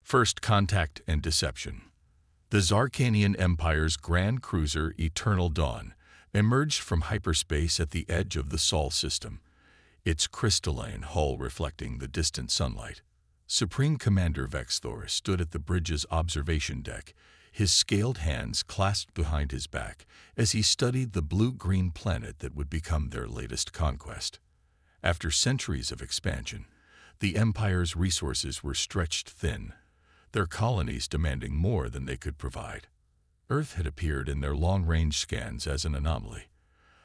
First Contact and Deception. The Zarkanian Empire's grand cruiser Eternal Dawn emerged from hyperspace at the edge of the Sol system, its crystalline hull reflecting the distant sunlight. Supreme Commander Vexthor stood at the bridge's observation deck, his scaled hands clasped behind his back as he studied the blue-green planet that would become their latest conquest. After centuries of expansion, the Empire's resources were stretched thin, their colonies demanding more than they could provide. Earth had appeared in their long-range scans as an anomaly,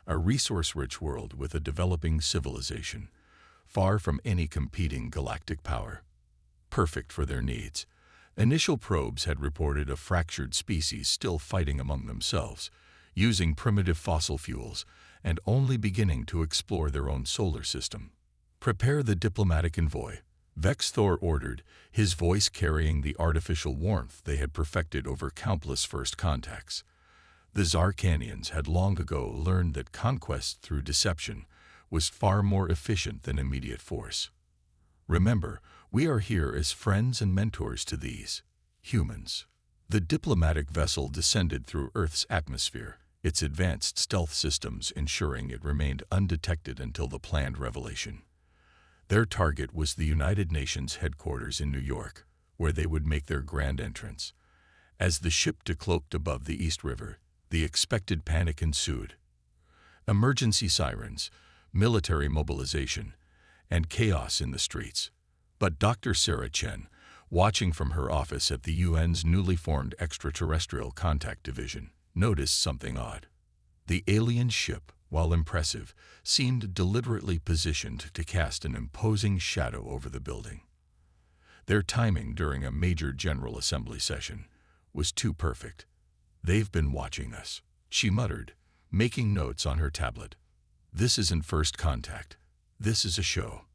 a resource-rich world with a developing civilization, far from any competing galactic power. Perfect for their needs, initial probes had reported a fractured species still fighting among themselves, using primitive fossil fuels, and only beginning to explore their own solar system. "Prepare the diplomatic envoy," Vexthor ordered, his voice carrying the artificial warmth they had perfected over countless first contacts. The Zarkanians had long ago learned that conquest through deception was far more efficient than immediate force. "Remember, we are here as friends and mentors to these humans." The diplomatic vessel descended through Earth's atmosphere, its advanced stealth systems ensuring it remained undetected until the planned revelation. Their target was the United Nations headquarters in New York, where they would make their grand entrance. As the ship decloaked above the East River, the expected panic ensued. Emergency sirens, military mobilization, and chaos in the streets. But Dr. Sarah Chen, watching from her office at the UN's newly formed Extraterrestrial Contact Division, noticed something odd. The alien ship, while impressive, seemed deliberately positioned to cast an imposing shadow over the building. Their timing during a major General Assembly session was too perfect. "They've been watching us," she muttered, making notes on her tablet. "This isn't first contact. This is a show."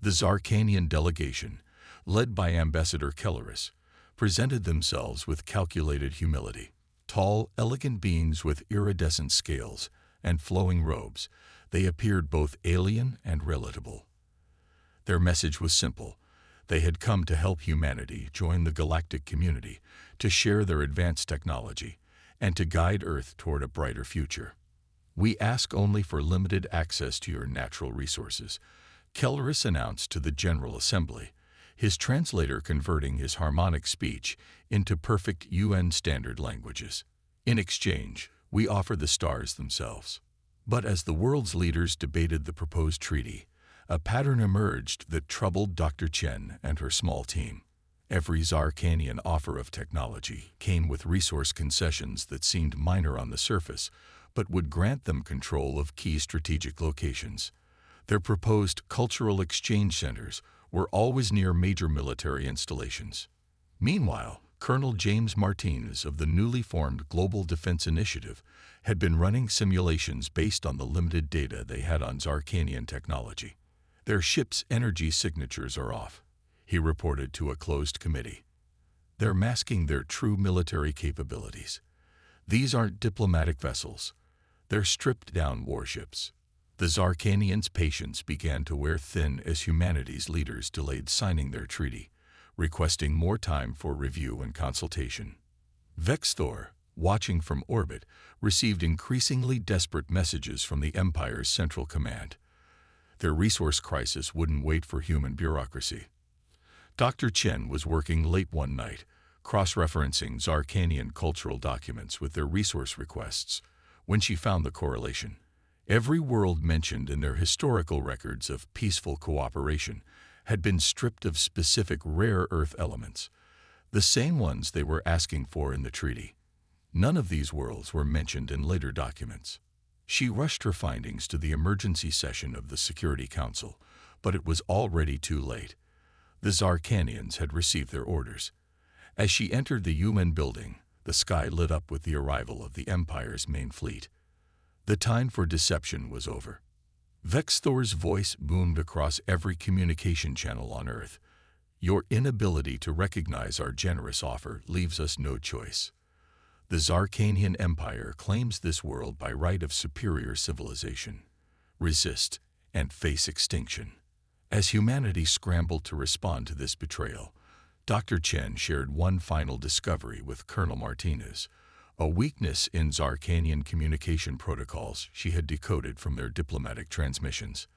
The Zarkanian delegation, led by Ambassador Kelleris, presented themselves with calculated humility. Tall, elegant beings with iridescent scales and flowing robes, they appeared both alien and relatable. Their message was simple. They had come to help humanity join the galactic community, to share their advanced technology, and to guide Earth toward a brighter future. "We ask only for limited access to your natural resources," Kelleris announced to the General Assembly, his translator converting his harmonic speech into perfect UN standard languages. "In exchange, we offer the stars themselves." But as the world's leaders debated the proposed treaty, a pattern emerged that troubled Dr. Chen and her small team. Every Zarkanian offer of technology came with resource concessions that seemed minor on the surface, but would grant them control of key strategic locations. Their proposed cultural exchange centers were always near major military installations. Meanwhile, Colonel James Martinez of the newly formed Global Defense Initiative had been running simulations based on the limited data they had on Zarkanian technology. "Their ship's energy signatures are off," he reported to a closed committee. "They're masking their true military capabilities. These aren't diplomatic vessels. They're stripped-down warships." The Zarkanians' patience began to wear thin as humanity's leaders delayed signing their treaty, requesting more time for review and consultation. Vexthor, watching from orbit, received increasingly desperate messages from the Empire's central command. Their resource crisis wouldn't wait for human bureaucracy. Dr. Chen was working late one night, cross-referencing Zarkanian cultural documents with their resource requests, when she found the correlation. Every world mentioned in their historical records of peaceful cooperation had been stripped of specific rare Earth elements, the same ones they were asking for in the treaty. None of these worlds were mentioned in later documents. She rushed her findings to the emergency session of the Security Council, but it was already too late. The Zarkanians had received their orders. As she entered the UN building, the sky lit up with the arrival of the Empire's main fleet. The time for deception was over. Vexthor's voice boomed across every communication channel on Earth. "Your inability to recognize our generous offer leaves us no choice. The Zarkanian Empire claims this world by right of superior civilization. Resist and face extinction." As humanity scrambled to respond to this betrayal, Dr. Chen shared one final discovery with Colonel Martinez, a weakness in Zarkanian communication protocols she had decoded from their diplomatic transmissions.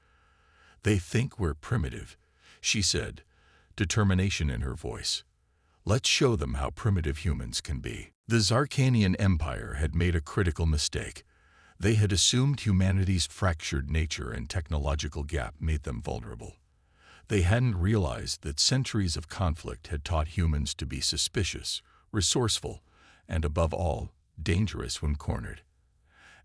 "They think we're primitive," she said, determination in her voice. "Let's show them how primitive humans can be." The Zarkanian Empire had made a critical mistake. They had assumed humanity's fractured nature and technological gap made them vulnerable. They hadn't realized that centuries of conflict had taught humans to be suspicious, resourceful, and above all, dangerous when cornered.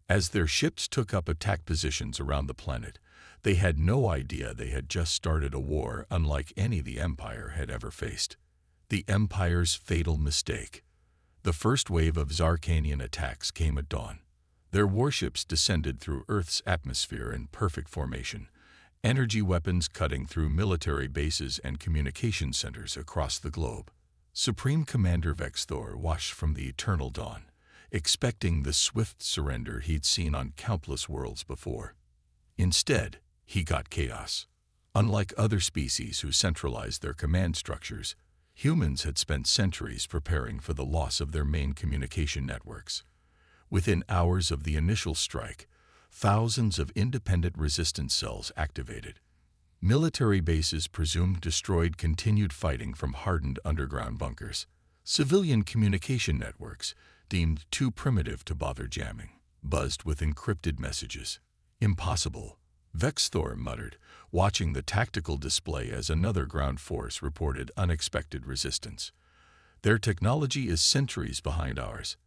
As their ships took up attack positions around the planet, they had no idea they had just started a war unlike any the Empire had ever faced. The Empire's fatal mistake. The first wave of Zarkanian attacks came at dawn. Their warships descended through Earth's atmosphere in perfect formation, energy weapons cutting through military bases and communication centers across the globe. Supreme Commander Vexthor watched from the eternal dawn, expecting the swift surrender he'd seen on countless worlds before. Instead, he got chaos. Unlike other species who centralized their command structures, humans had spent centuries preparing for the loss of their main communication networks. Within hours of the initial strike, thousands of independent resistance cells activated. Military bases presumed destroyed continued fighting from hardened underground bunkers. Civilian communication networks, deemed too primitive to bother jamming, buzzed with encrypted messages. "Impossible," Vexthor muttered, watching the tactical display as another ground force reported unexpected resistance. "Their technology is centuries behind ours.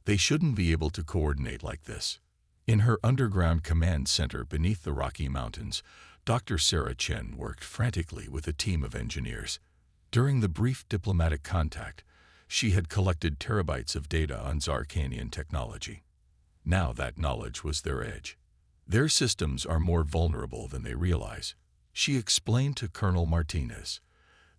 They shouldn't be able to coordinate like this." In her underground command center beneath the Rocky Mountains, Dr. Sarah Chen worked frantically with a team of engineers. During the brief diplomatic contact, she had collected terabytes of data on Zarkanian technology. Now that knowledge was their edge. "Their systems are more vulnerable than they realize," she explained to Colonel Martinez.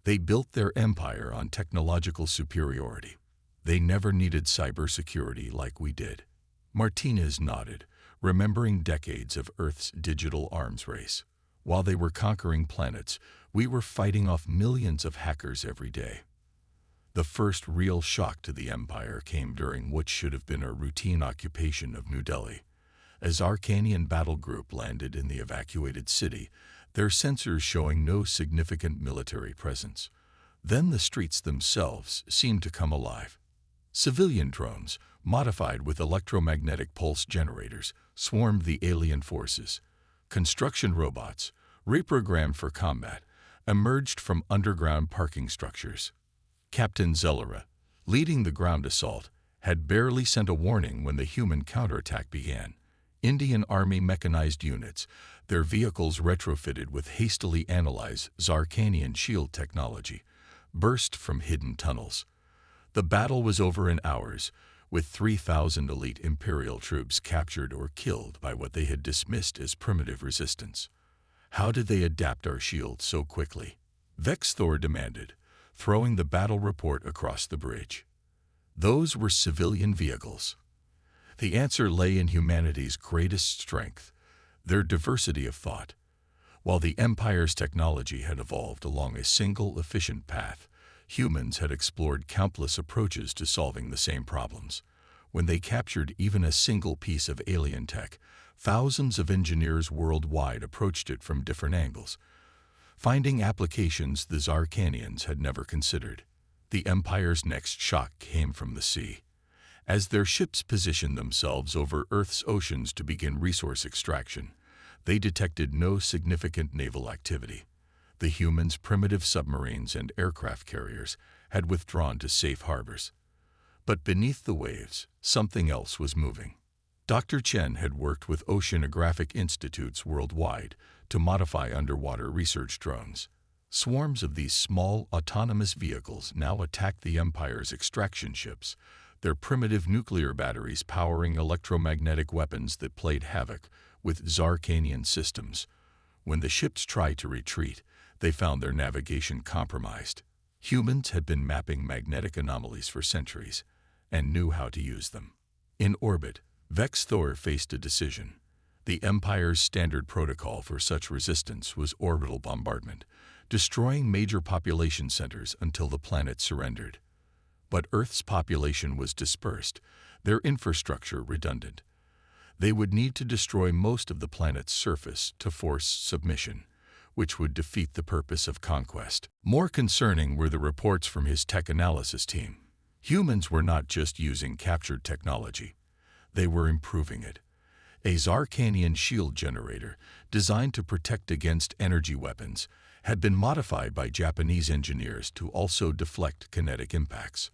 "They built their empire on technological superiority. They never needed cybersecurity like we did." Martinez nodded, remembering decades of Earth's digital arms race. "While they were conquering planets, we were fighting off millions of hackers every day." The first real shock to the Empire came during what should have been a routine occupation of New Delhi. As Zarkanian battle group landed in the evacuated city, their sensors showing no significant military presence. Then the streets themselves seemed to come alive. Civilian drones, modified with electromagnetic pulse generators, swarmed the alien forces. Construction robots, reprogrammed for combat, emerged from underground parking structures. Captain Zellera, leading the ground assault, had barely sent a warning when the human counterattack began. Indian Army mechanized units, their vehicles retrofitted with hastily analyzed Zarkanian shield technology, burst from hidden tunnels. The battle was over in hours, with 3,000 elite Imperial troops captured or killed by what they had dismissed as primitive resistance. "How did they adapt our shields so quickly?" Vexthor demanded, throwing the battle report across the bridge. "Those were civilian vehicles." The answer lay in humanity's greatest strength, their diversity of thought. While the Empire's technology had evolved along a single efficient path, humans had explored countless approaches to solving the same problems. When they captured even a single piece of alien tech, thousands of engineers worldwide approached it from different angles, finding applications the Zarkanians had never considered. The Empire's next shock came from the sea. As their ships positioned themselves over Earth's oceans to begin resource extraction, they detected no significant naval activity. The humans' primitive submarines and aircraft carriers had withdrawn to safe harbors. But beneath the waves, something else was moving. Dr. Chen had worked with oceanographic institutes worldwide to modify underwater research drones. Swarms of these small, autonomous vehicles now attacked the Empire's extraction ships, their primitive nuclear batteries powering electromagnetic weapons that played havoc with Zarkanian systems. When the ships tried to retreat, they found their navigation compromised. Humans had been mapping magnetic anomalies for centuries and knew how to use them. In orbit, Vexthor faced a decision. The Empire's standard protocol for such resistance was orbital bombardment, destroying major population centers until the planet surrendered. But Earth's population was dispersed, their infrastructure redundant. They would need to destroy most of the planet's surface to force submission, which would defeat the purpose of conquest. More concerning were the reports from his tech analysis team. Humans were not just using captured technology, they were improving it. A Zarkanian shield generator, designed to protect against energy weapons, had been modified by Japanese engineers to also deflect kinetic impacts.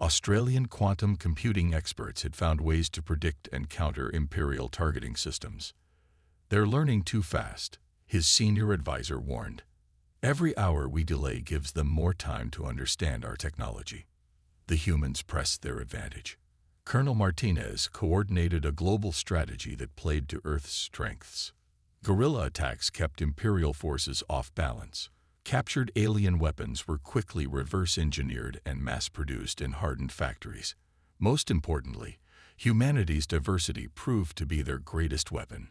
Australian quantum computing experts had found ways to predict and counter Imperial targeting systems. "They're learning too fast," his senior advisor warned. "Every hour we delay gives them more time to understand our technology." The humans pressed their advantage. Colonel Martinez coordinated a global strategy that played to Earth's strengths. Guerrilla attacks kept Imperial forces off balance. Captured alien weapons were quickly reverse-engineered and mass-produced in hardened factories. Most importantly, humanity's diversity proved to be their greatest weapon.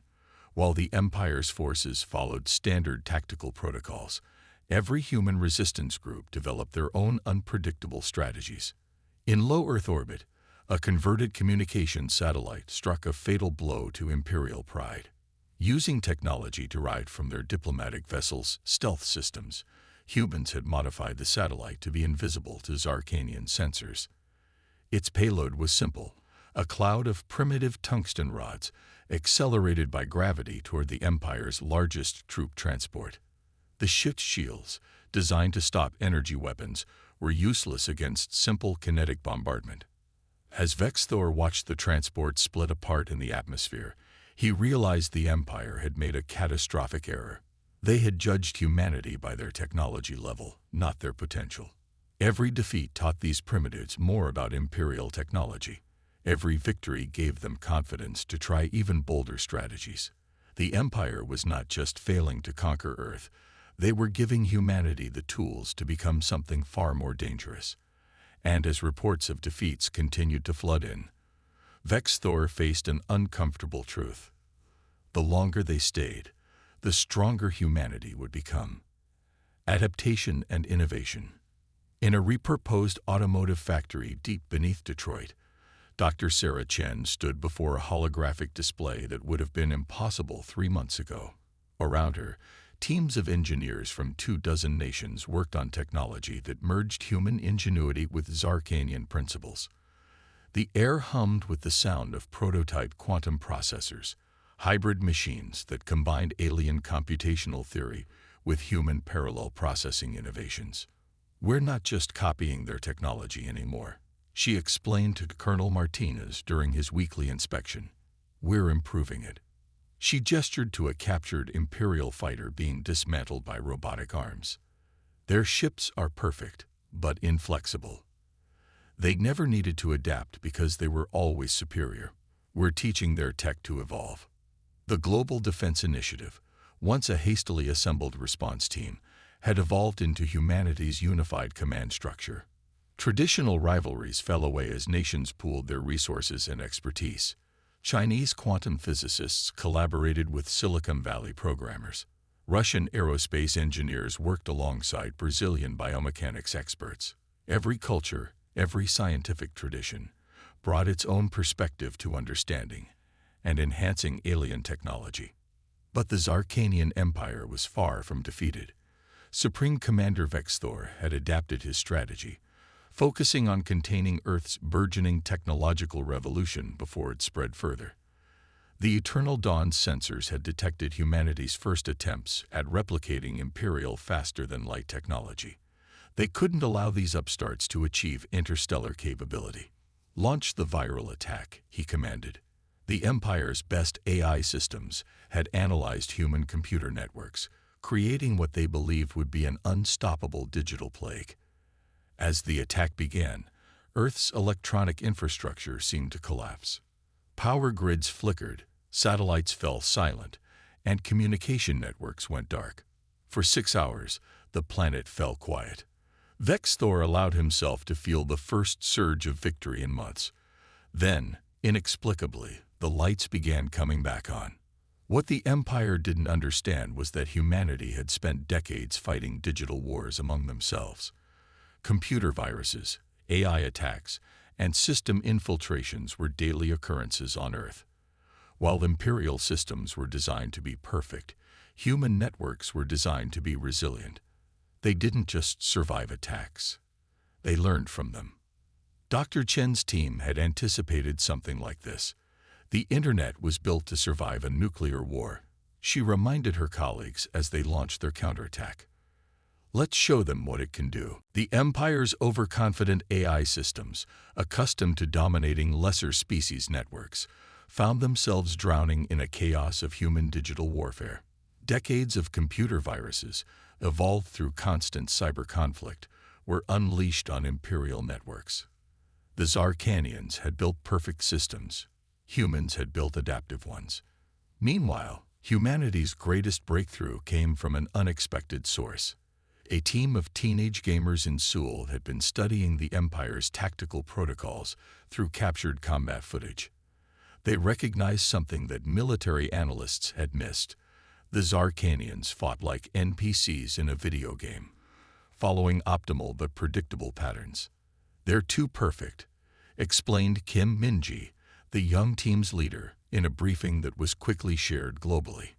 While the Empire's forces followed standard tactical protocols, every human resistance group developed their own unpredictable strategies. In low Earth orbit, a converted communications satellite struck a fatal blow to Imperial pride. Using technology derived from their diplomatic vessels' stealth systems, humans had modified the satellite to be invisible to Zarkanian sensors. Its payload was simple, a cloud of primitive tungsten rods, accelerated by gravity toward the Empire's largest troop transport. The ship's shields, designed to stop energy weapons, were useless against simple kinetic bombardment. As Vexthor watched the transport split apart in the atmosphere, he realized the Empire had made a catastrophic error. They had judged humanity by their technology level, not their potential. Every defeat taught these primitives more about Imperial technology. Every victory gave them confidence to try even bolder strategies. The Empire was not just failing to conquer Earth, they were giving humanity the tools to become something far more dangerous. And as reports of defeats continued to flood in, Vexthor faced an uncomfortable truth. The longer they stayed, the stronger humanity would become. Adaptation and innovation. In a repurposed automotive factory deep beneath Detroit, Dr. Sarah Chen stood before a holographic display that would have been impossible 3 months ago. Around her, teams of engineers from 24 nations worked on technology that merged human ingenuity with Zarkanian principles. The air hummed with the sound of prototype quantum processors, hybrid machines that combined alien computational theory with human parallel processing innovations. "We're not just copying their technology anymore," she explained to Colonel Martinez during his weekly inspection. "We're improving it." She gestured to a captured Imperial fighter being dismantled by robotic arms. "Their ships are perfect, but inflexible. They never needed to adapt because they were always superior. We're teaching their tech to evolve." The Global Defense Initiative, once a hastily assembled response team, had evolved into humanity's unified command structure. Traditional rivalries fell away as nations pooled their resources and expertise. Chinese quantum physicists collaborated with Silicon Valley programmers. Russian aerospace engineers worked alongside Brazilian biomechanics experts. Every culture, every scientific tradition, brought its own perspective to understanding and enhancing alien technology. But the Zarkanian Empire was far from defeated. Supreme Commander Vexthor had adapted his strategy, focusing on containing Earth's burgeoning technological revolution before it spread further. The Eternal Dawn's sensors had detected humanity's first attempts at replicating Imperial faster-than-light technology. They couldn't allow these upstarts to achieve interstellar capability. "Launch the viral attack," he commanded. The Empire's best AI systems had analyzed human computer networks, creating what they believed would be an unstoppable digital plague. As the attack began, Earth's electronic infrastructure seemed to collapse. Power grids flickered, satellites fell silent, and communication networks went dark. For 6 hours, the planet fell quiet. Vexthor allowed himself to feel the first surge of victory in months. Then, inexplicably, the lights began coming back on. What the Empire didn't understand was that humanity had spent decades fighting digital wars among themselves. Computer viruses, AI attacks, and system infiltrations were daily occurrences on Earth. While imperial systems were designed to be perfect, human networks were designed to be resilient. They didn't just survive attacks. They learned from them. Dr. Chen's team had anticipated something like this. The internet was built to survive a nuclear war. She reminded her colleagues as they launched their counterattack. Let's show them what it can do. The Empire's overconfident AI systems, accustomed to dominating lesser species networks, found themselves drowning in a chaos of human digital warfare. Decades of computer viruses, evolved through constant cyber conflict, were unleashed on imperial networks. The Zarkanians had built perfect systems. Humans had built adaptive ones. Meanwhile, humanity's greatest breakthrough came from an unexpected source. A team of teenage gamers in Seoul had been studying the Empire's tactical protocols through captured combat footage. They recognized something that military analysts had missed. The Zarkanians fought like NPCs in a video game, following optimal but predictable patterns. "They're too perfect," explained Kim Min-ji, the young team's leader, in a briefing that was quickly shared globally.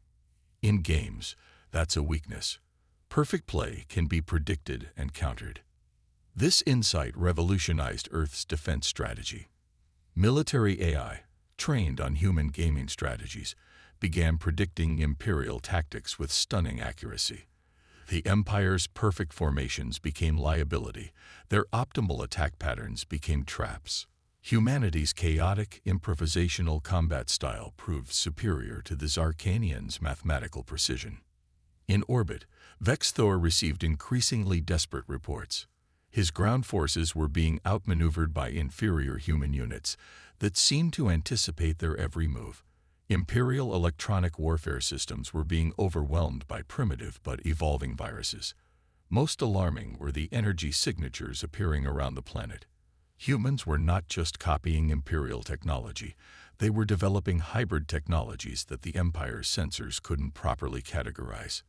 In games, that's a weakness. Perfect play can be predicted and countered. This insight revolutionized Earth's defense strategy. Military AI, trained on human gaming strategies, began predicting imperial tactics with stunning accuracy. The Empire's perfect formations became liability. Their optimal attack patterns became traps. Humanity's chaotic, improvisational combat style proved superior to the Zarkanians' mathematical precision. In orbit, Vex Thor received increasingly desperate reports. His ground forces were being outmaneuvered by inferior human units that seemed to anticipate their every move. Imperial electronic warfare systems were being overwhelmed by primitive but evolving viruses. Most alarming were the energy signatures appearing around the planet. Humans were not just copying Imperial technology, they were developing hybrid technologies that the Empire's sensors couldn't properly categorize.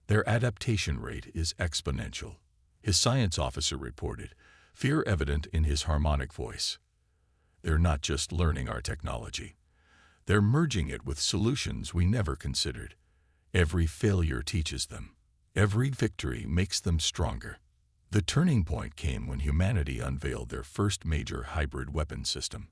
Their adaptation rate is exponential, his science officer reported, fear evident in his harmonic voice. They're not just learning our technology. They're merging it with solutions we never considered. Every failure teaches them. Every victory makes them stronger. The turning point came when humanity unveiled their first major hybrid weapon system.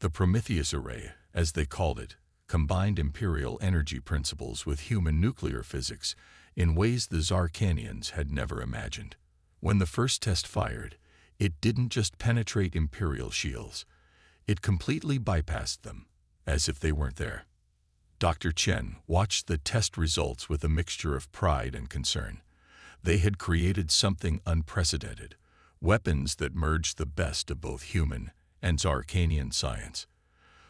The Prometheus Array, as they called it, combined Imperial energy principles with human nuclear physics in ways the Zarkanians had never imagined. When the first test fired, it didn't just penetrate Imperial shields. It completely bypassed them, as if they weren't there. Dr. Chen watched the test results with a mixture of pride and concern. They had created something unprecedented, weapons that merged the best of both human and Zarkanian science.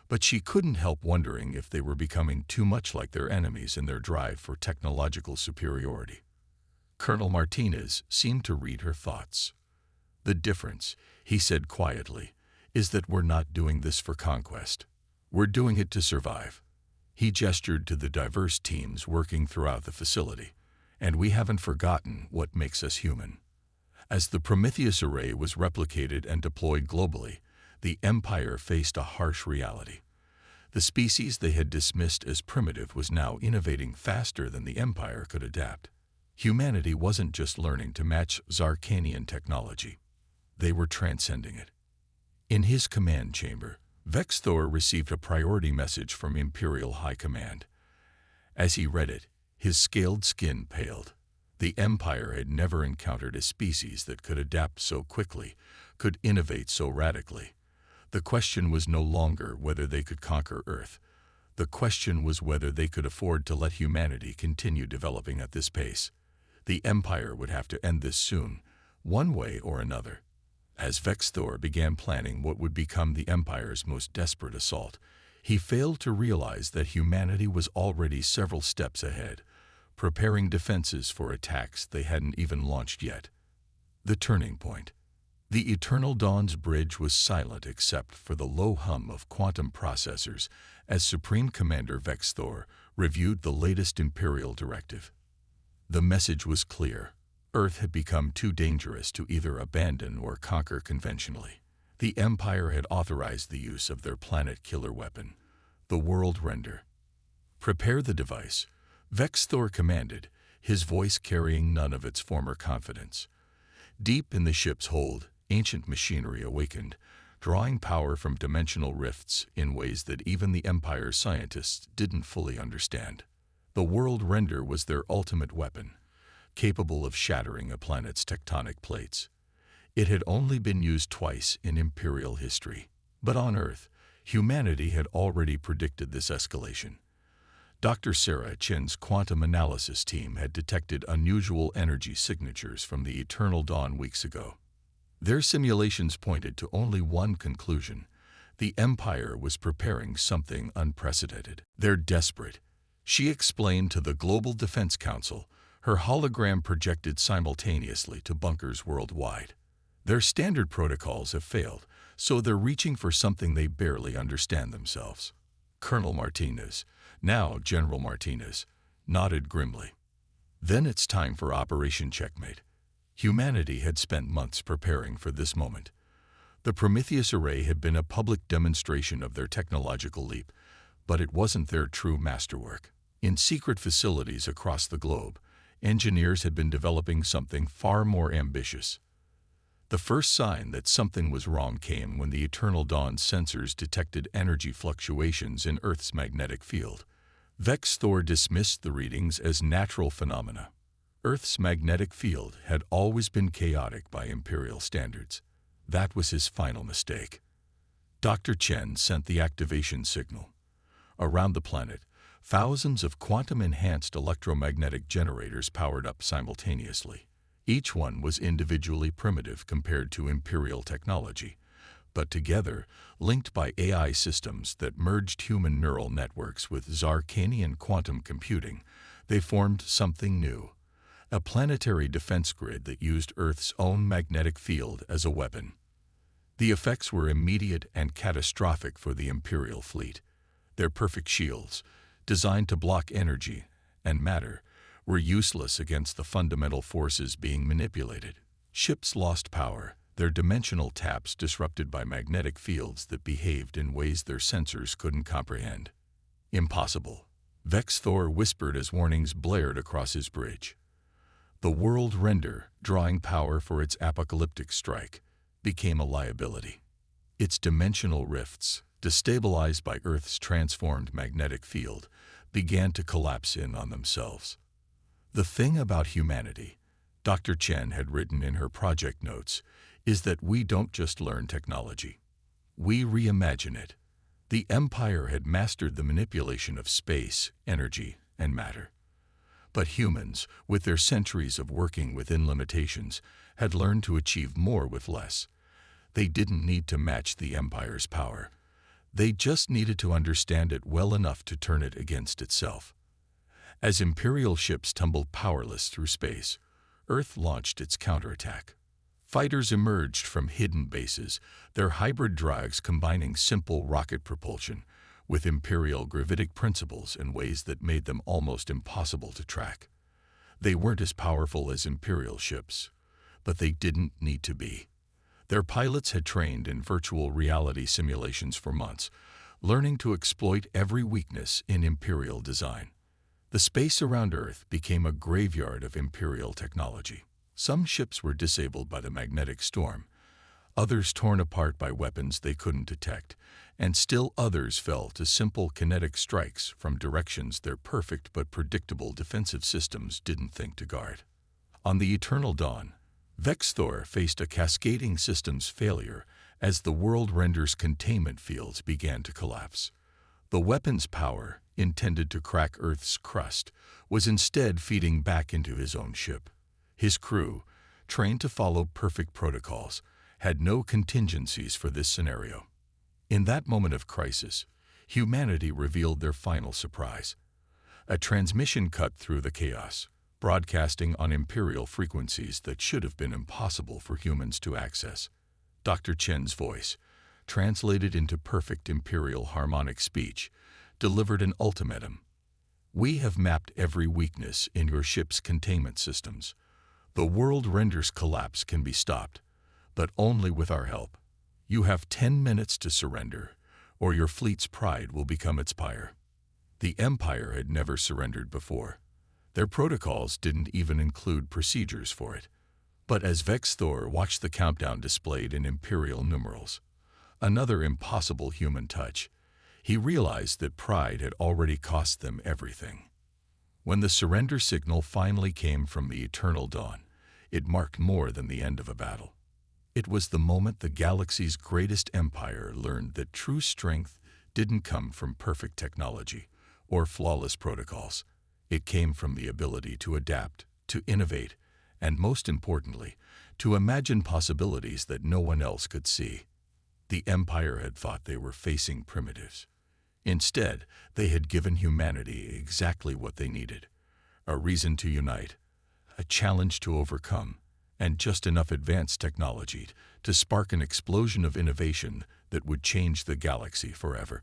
But she couldn't help wondering if they were becoming too much like their enemies in their drive for technological superiority. Colonel Martinez seemed to read her thoughts. "The difference," he said quietly, "is that we're not doing this for conquest. We're doing it to survive." He gestured to the diverse teams working throughout the facility. "And we haven't forgotten what makes us human." As the Prometheus Array was replicated and deployed globally, the Empire faced a harsh reality. The species they had dismissed as primitive was now innovating faster than the Empire could adapt. Humanity wasn't just learning to match Zarkanian technology. They were transcending it. In his command chamber, Vex Thor received a priority message from Imperial High Command. As he read it, his scaled skin paled. The Empire had never encountered a species that could adapt so quickly, could innovate so radically. The question was no longer whether they could conquer Earth. The question was whether they could afford to let humanity continue developing at this pace. The Empire would have to end this soon, one way or another. As Vex Thor began planning what would become the Empire's most desperate assault, he failed to realize that humanity was already several steps ahead, preparing defenses for attacks they hadn't even launched yet. The turning point. The Eternal Dawn's bridge was silent except for the low hum of quantum processors as Supreme Commander Vex Thor reviewed the latest Imperial directive. The message was clear. Earth had become too dangerous to either abandon or conquer conventionally. The Empire had authorized the use of their planet-killer weapon, the World Render. "Prepare the device," Vex Thor commanded, his voice carrying none of its former confidence. Deep in the ship's hold, ancient machinery awakened, drawing power from dimensional rifts in ways that even the Empire's scientists didn't fully understand. The World Render was their ultimate weapon, capable of shattering a planet's tectonic plates. It had only been used twice in Imperial history. But on Earth, humanity had already predicted this escalation. Dr. Sarah Chen's quantum analysis team had detected unusual energy signatures from the Eternal Dawn weeks ago. Their simulations pointed to only one conclusion: the Empire was preparing something unprecedented. "They're desperate," she explained to the Global Defense Council, her hologram projected simultaneously to bunkers worldwide. "Their standard protocols have failed, so they're reaching for something they barely understand themselves." Colonel Martinez, now General Martinez, nodded grimly. "Then it's time for Operation Checkmate." Humanity had spent months preparing for this moment. The Prometheus array had been a public demonstration of their technological leap, but it wasn't their true masterwork. In secret facilities across the globe, engineers had been developing something far more ambitious. The first sign that something was wrong came when the Eternal Dawn's sensors detected energy fluctuations in Earth's magnetic field. Vex Thor dismissed the readings as natural phenomena. Earth's magnetic field had always been chaotic by Imperial standards. That was his final mistake. Dr. Chen sent the activation signal. Around the planet, thousands of quantum-enhanced electromagnetic generators powered up simultaneously. Each one was individually primitive compared to Imperial technology, but together, linked by AI systems that merged human neural networks with Zarkanian quantum computing, they formed something new: a planetary defense grid that used Earth's own magnetic field as a weapon. The effects were immediate and catastrophic for the Imperial fleet. Their perfect shields, designed to block energy and matter, were useless against the fundamental forces being manipulated. Ships lost power, their dimensional taps disrupted by magnetic fields that behaved in ways their sensors couldn't comprehend. "Impossible," Vex Thor whispered as warnings blared across his bridge. The World Render, drawing power for its apocalyptic strike, became a liability. Its dimensional rifts, destabilized by Earth's transformed magnetic field, began to collapse in on themselves. "The thing about humanity," Dr. Chen had written in her project notes, "is that we don't just learn technology. We reimagine it." The Empire had mastered the manipulation of space, energy, and matter. But humans, with their centuries of working within limitations, had learned to achieve more with less. They didn't need to match the Empire's power. They just needed to understand it well enough to turn it against itself. As Imperial ships tumbled powerless through space, Earth launched its counterattack. Fighters emerged from hidden bases, their hybrid drives combining simple rocket propulsion with Imperial gravitic principles in ways that made them almost impossible to track. They weren't as powerful as Imperial ships, but they didn't need to be. Their pilots had trained in virtual reality simulations for months, learning to exploit every weakness in Imperial design. The space around Earth became a graveyard of Imperial technology. Some ships were disabled by the magnetic storm, others torn apart by weapons they couldn't detect, and still others fell to simple kinetic strikes from directions their perfect but predictable defensive systems didn't think to guard. On the Eternal Dawn, Vex Thor faced a cascading systems failure as the World Render's containment fields began to collapse. The weapon's power, intended to crack Earth's crust, was instead feeding back into his own ship. His crew, trained to follow perfect protocols, had no contingencies for this scenario. In that moment of crisis, humanity revealed their final surprise. A transmission cut through the chaos, broadcasting on Imperial frequencies that should have been impossible for humans to access. Dr. Chen's voice, translated into perfect imperial harmonic speech, delivered an ultimatum. We have mapped every weakness in your ship's containment systems. The world render's collapse can be stopped, but only with our help. You have 10 minutes to surrender, or your fleet's pride will become its pyre. The Empire had never surrendered before. Their protocols didn't even include procedures for it. But as Vex Thor watched the countdown displayed in imperial numerals, another impossible human touch, he realized that pride had already cost them everything. When the surrender signal finally came from the Eternal Dawn, it marked more than the end of a battle. It was the moment the galaxy's greatest empire learned that true strength didn't come from perfect technology or flawless protocols. It came from the ability to adapt, to innovate, and most importantly, to imagine possibilities that no one else could see. The Empire had thought they were facing primitives. Instead, they had given humanity exactly what they needed: a reason to unite, a challenge to overcome, and just enough advanced technology to spark an explosion of innovation that would change the galaxy forever.